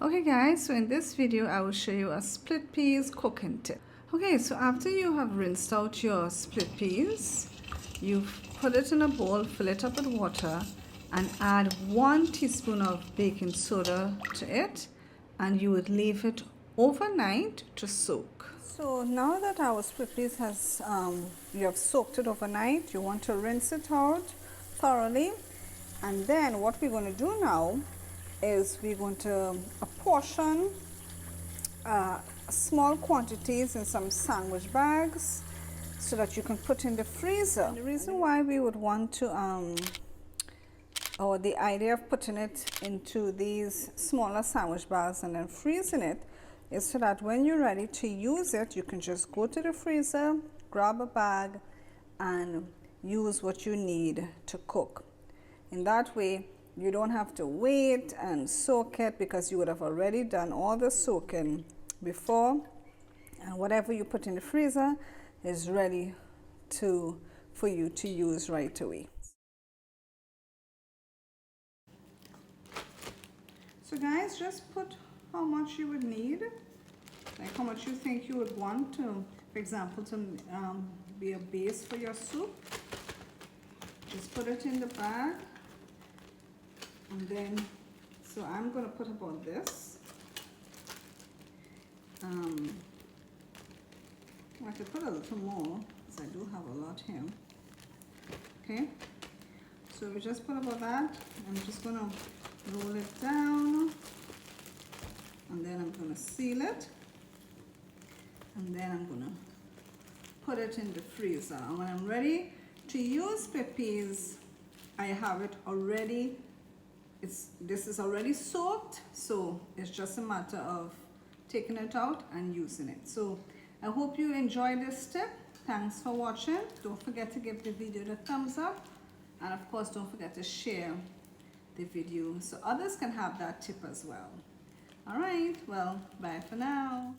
Okay guys, so in this video I will show you a split peas cooking tip. Okay, so after you have rinsed out your split peas, you put it in a bowl, fill it up with water and add 1 teaspoon of baking soda to it, and you would leave it overnight to soak. So now that our split peas has you have soaked it overnight, you want to rinse it out thoroughly, and then what we're going to do now is we're going to apportion small quantities in some sandwich bags so that you can put in the freezer. And the reason why we would want to or the idea of putting it into these smaller sandwich bags and then freezing it is so that when you're ready to use it, you can just go to the freezer, grab a bag and use what you need to cook. In that way you don't have to wait and soak it, because you would have already done all the soaking before, and whatever you put in the freezer is ready for you to use right away. So guys, just put how much you would need, like how much you think you would want to, for example, to be a base for your soup. Just put it in the bag. And then, so I'm going to put about this. I could put a little more because I do have a lot here. Okay, so we just put about that. I'm just going to roll it down, and then I'm going to seal it, and then I'm going to put it in the freezer. And when I'm ready to use split peas, I have it already. This is already soaked, so it's just a matter of taking it out and using it. So I hope you enjoyed this tip. Thanks for watching. Don't forget to give the video the thumbs up, and of course don't forget to share the video so others can have that tip as well. All right, well, bye for now.